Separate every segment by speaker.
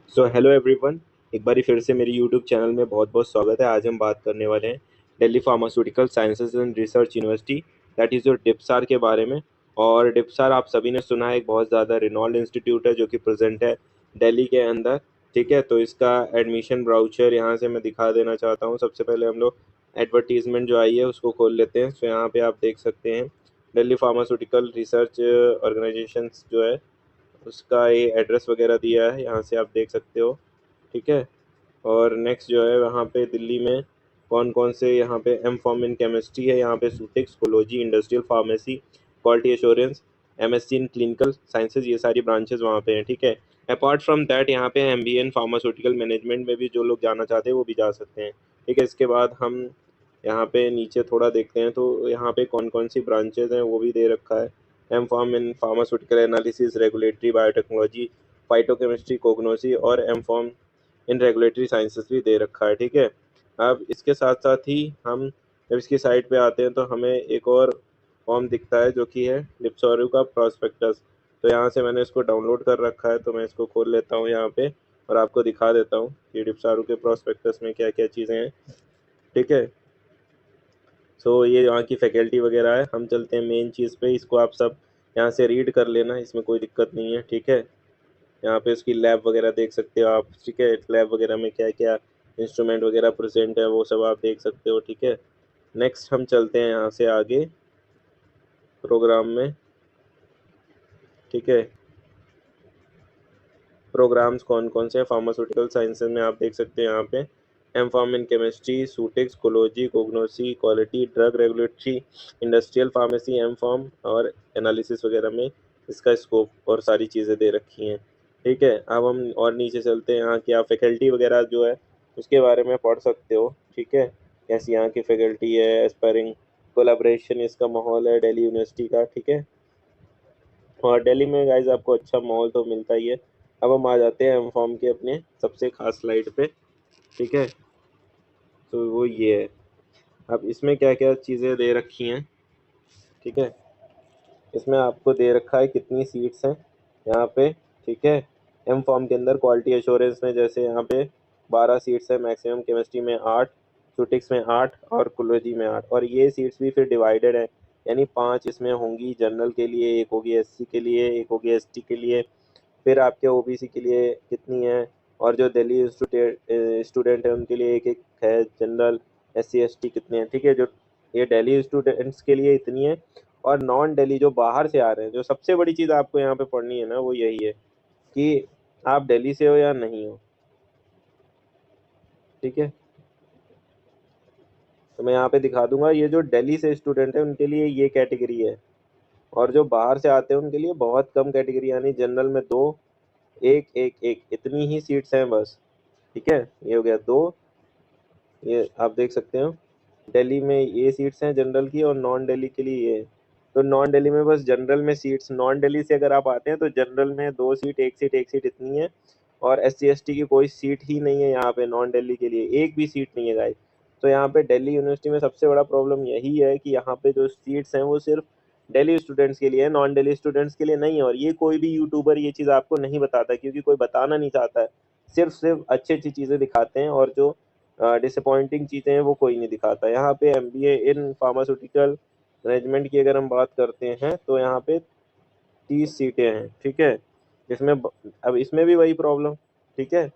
Speaker 1: So hello everyone. एक बारी फिर से मेरी यूट्यूब चैनल में बहुत बहुत स्वागत है। आज हम बात करने वाले हैं Delhi pharmaceutical sciences and research university, that is जो डिप्सार के बारे में। और डिप्सार आप सभी ने सुना है, एक बहुत ज़्यादा रिनॉल्ड इंस्टीट्यूट है जो कि प्रेजेंट है दिल्ली के अंदर। ठीक है, तो इसका एडमिशन ब्राउचर यहाँ से मैं दिखा देना चाहता हूँ। सबसे पहले हम लोग एडवर्टीजमेंट जो आई है उसको खोल लेते हैं। सो यहाँ पे आप देख सकते हैं दिल्ली फार्मास्यूटिकल रिसर्च ऑर्गेनाइजेशन जो है उसका ये एड्रेस वगैरह दिया है, यहाँ से आप देख सकते हो। ठीक है, और नेक्स्ट जो है वहाँ पे दिल्ली में कौन कौन से यहाँ पे एम फॉर्म इन केमिस्ट्री है, यहाँ पे सूटिक्स, कोलोजी, industrial pharmacy, quality assurance, MSc in clinical sciences, ये सारी ब्रांचेज वहाँ पे हैं। ठीक है, अपार्ट फ्रॉम दैट यहाँ पे एमबीए इन फार्मास्यूटिकल मैनेजमेंट में भी जो लोग जाना चाहते हैं वो भी जा सकते हैं। ठीक है, इसके बाद हम यहाँ पे नीचे थोड़ा देखते हैं तो यहाँ पे कौन कौन सी ब्रांचेज हैं वो भी दे रखा है। M pharm in pharmaceutical analysis, regulatory biotechnology, phytochemistry, कोग्नोसी और M pharm in regulatory sciences भी दे रखा है। ठीक है, अब इसके साथ साथ ही हम जब इसकी साइट पे आते हैं तो हमें एक और फॉर्म दिखता है जो कि है डिप्सोरू का प्रोस्पेक्टस। तो यहाँ से मैंने इसको डाउनलोड कर रखा है, तो मैं इसको खोल लेता हूँ यहाँ पे और आपको दिखा देता हूँ कि डिप्सारू के प्रोस्पेक्टस में क्या क्या चीज़ें हैं। ठीक है, सो ये यहाँ की फैकल्टी वगैरह है। हम चलते हैं मेन चीज़ पे, इसको आप सब यहाँ से रीड कर लेना, इसमें कोई दिक्कत नहीं है। ठीक है, यहाँ पे उसकी लैब वगैरह देख सकते हो आप। ठीक है, लैब वगैरह में क्या क्या इंस्ट्रूमेंट वगैरह प्रेजेंट है वो सब आप देख सकते हो। ठीक है, नेक्स्ट हम चलते हैं यहाँ से आगे प्रोग्राम में। ठीक है, प्रोग्राम्स कौन कौन से फार्मास्यूटिकल साइंसेज में आप देख सकते हैं यहाँ पे एम फार्म इन केमिस्ट्री, सूटिक्स, कोलोजी, कोग्नोसी, quality, drug regulatory, industrial pharmacy, M pharm और एनालिसिस वगैरह में इसका स्कोप और सारी चीज़ें दे रखी हैं। ठीक है, अब हम और नीचे चलते हैं, यहाँ की आप फैकल्टी वगैरह जो है उसके बारे में पढ़ सकते हो। ठीक है, कैसी यहाँ की फैकल्टी है, एस्पायरिंग कोलाब्रेशन इसका माहौल है दिल्ली यूनिवर्सिटी का। ठीक है, और दिल्ली में गाइज आपको अच्छा माहौल तो मिलता ही है। अब हम आ जाते हैं एम फॉर्म के अपने सबसे खास स्लाइड पे। ठीक है, तो वो ये है। अब इसमें क्या क्या चीज़ें दे रखी हैं। ठीक है, इसमें आपको दे रखा है कितनी सीट्स हैं यहाँ पे। ठीक है, एम फॉर्म के अंदर क्वालिटी एश्योरेंस में जैसे यहाँ पे 12 सीट्स है मैक्सिमम, केमिस्ट्री में 8, सूटिक्स में 8 और कोलोजी में 8। और ये सीट्स भी फिर डिवाइडेड है, यानी 5 इसमें होंगी जनरल के लिए, एक होगी एससी के लिए, एक होगी एसटी के लिए, फिर आपके ओबीसी के लिए कितनी है, और जो दिल्ली स्टूडेंट है उनके लिए एक एक है जनरल, एससी एसटी कितने हैं। ठीक है, जो ये दिल्ली स्टूडेंट्स के लिए इतनी है। और नॉन दिल्ली जो बाहर से आ रहे हैं, जो सबसे बड़ी चीज़ आपको यहाँ पे पढ़नी है ना वो यही है कि आप दिल्ली से हो या नहीं हो। ठीक है, तो मैं यहाँ पे दिखा दूंगा, ये जो दिल्ली से स्टूडेंट है उनके लिए ये कैटेगरी है, और जो बाहर से आते हैं उनके लिए बहुत कम कैटेगरी, यानी जनरल में दो, एक एक एक इतनी ही सीट्स हैं बस। ठीक है, ये हो गया दो, ये आप देख सकते हो। दिल्ली में ये सीट्स हैं जनरल की, और नॉन दिल्ली के लिए ये। तो नॉन दिल्ली में बस जनरल में सीट्स, नॉन दिल्ली से अगर आप आते हैं तो जनरल में दो सीट, एक सीट इतनी है। और एस सी एस टी की कोई सीट ही नहीं है यहाँ पे, नॉन दिल्ली के लिए एक भी सीट नहीं है गाइस। तो यहाँ पे दिल्ली यूनिवर्सिटी में सबसे बड़ा प्रॉब्लम यही है कि यहाँ पे जो सीट्स हैं वो सिर्फ दिल्ली स्टूडेंट्स के लिए है, नॉन दिल्ली स्टूडेंट्स के लिए नहीं है। और ये कोई भी यूट्यूबर ये चीज़ आपको नहीं बताता, क्योंकि कोई बताना नहीं चाहता है। सिर्फ अच्छी अच्छी चीज़ें दिखाते हैं, और जो डिसअपॉइंटिंग चीज़ें हैं वो कोई नहीं दिखाता। यहाँ पे एमबीए इन फार्मास्यूटिकल मैनेजमेंट की अगर हम बात करते हैं तो यहाँ पे 30 सीटें हैं। ठीक है, इसमें अब इसमें भी वही प्रॉब्लम। ठीक है,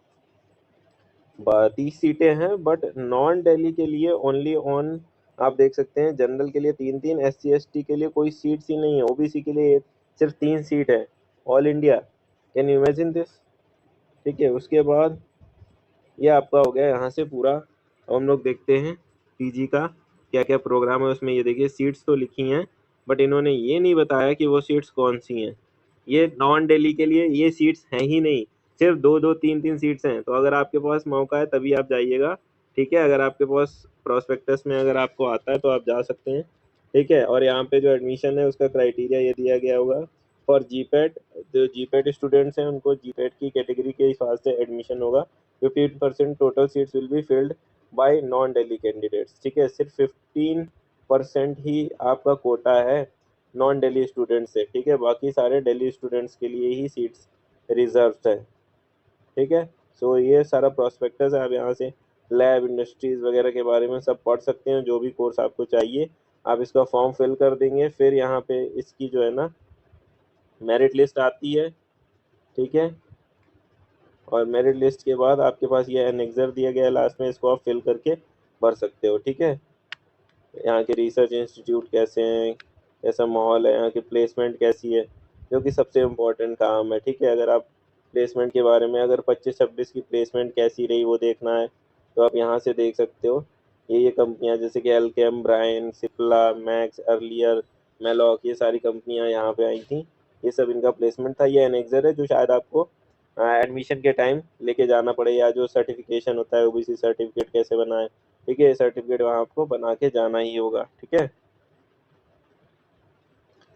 Speaker 1: 30 सीटें हैं, बट नॉन दिल्ली के लिए ओनली ऑन, आप देख सकते हैं जनरल के लिए 3 3, एस सी एस टी के लिए कोई सीट्स ही नहीं है, ओबीसी के लिए सिर्फ 3 सीट है all India. Can you imagine this. ठीक है, उसके बाद ये आपका हो गया यहाँ से पूरा। अब हम लोग देखते हैं पीजी का क्या क्या प्रोग्राम है उसमें। ये देखिए सीट्स तो लिखी हैं, बट इन्होंने ये नहीं बताया कि वो सीट्स कौन सी हैं। ये नॉन दिल्ली के लिए ये सीट्स हैं ही नहीं, सिर्फ दो दो तीन तीन सीट्स हैं। तो अगर आपके पास मौका है तभी आप जाइएगा। ठीक है, अगर आपके पास प्रोस्पेक्टस में अगर आपको आता है तो आप जा सकते हैं। ठीक है, और यहाँ पे जो एडमिशन है उसका क्राइटेरिया ये दिया गया होगा फॉर जीपैट। जो जीपैट स्टूडेंट्स हैं उनको जीपैट की कैटेगरी के हिसाब से एडमिशन होगा। 15% total seats will be filled by non Delhi candidates. ठीक है, सिर्फ 15% ही आपका कोटा है नॉन दिल्ली स्टूडेंट से। ठीक है, बाकी सारे दिल्ली स्टूडेंट्स के लिए ही सीट्स रिजर्व है। ठीक है, सो ये सारा प्रॉस्पेक्टस है, आप यहाँ से लैब इंडस्ट्रीज़ वगैरह के बारे में सब पढ़ सकते हैं, जो भी कोर्स आपको चाहिए आप इसका फॉर्म फिल कर देंगे। फिर यहाँ पे इसकी जो है ना मेरिट लिस्ट आती है, ठीक है, और मेरिट लिस्ट के बाद आपके पास ये एनेक्सर दिया गया है लास्ट में, इसको आप फिल करके भर सकते हो, ठीक है। यहाँ के रिसर्च इंस्टीट्यूट कैसे हैं, कैसा माहौल है, यहाँ की प्लेसमेंट कैसी है, जो कि सबसे इम्पोर्टेंट काम है, ठीक है। अगर आप प्लेसमेंट के बारे में, अगर 25-26 की प्लेसमेंट कैसी रही वो देखना है तो आप यहाँ से देख सकते हो। ये कंपनियाँ जैसे कि एल्केम, ब्राइन, सिप्ला, मैक्स, अर्लियर, मेलॉक, ये सारी कंपनियाँ यहाँ पे आई थी, ये सब इनका प्लेसमेंट था। ये एनेक्सर है जो शायद आपको एडमिशन के टाइम लेके जाना पड़े, या जो सर्टिफिकेशन होता है ओबीसी सर्टिफिकेट कैसे बनाए, ठीक है, ये सर्टिफिकेट वहाँ आपको बना के जाना ही होगा, ठीक है।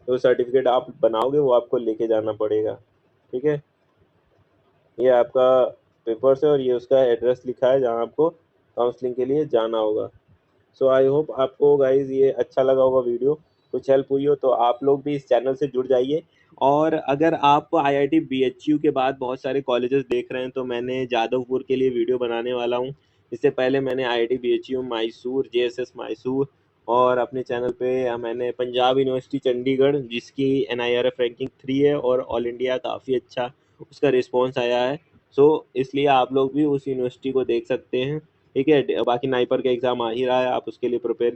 Speaker 1: तो सर्टिफिकेट आप बनाओगे वो आपको लेके जाना पड़ेगा, ठीक है। ये आपका पेपर्स है और ये उसका एड्रेस लिखा है जहाँ आपको काउंसलिंग के लिए जाना होगा। सो आई होप आपको गाइज ये अच्छा लगा होगा वीडियो, कुछ हेल्प हुई हो तो आप लोग भी इस चैनल से जुड़ जाइए। और अगर आप आईआईटी बीएचयू के बाद बहुत सारे कॉलेजेस देख रहे हैं तो मैंने जादवपुर के लिए वीडियो बनाने वाला हूँ। इससे पहले मैंने IIT BHU Mysore, JSS Mysore, और अपने चैनल पे मैंने पंजाब यूनिवर्सिटी चंडीगढ़ जिसकी एनआईआरएफ रैंकिंग 3 है और ऑल इंडिया काफ़ी अच्छा उसका रिस्पॉन्स आया है। सो इसलिए आप लोग भी उस यूनिवर्सिटी को देख सकते हैं, ठीक है। बाकी नाइपर का एग्ज़ाम आ ही रहा है, आप उसके लिए प्रिपेयर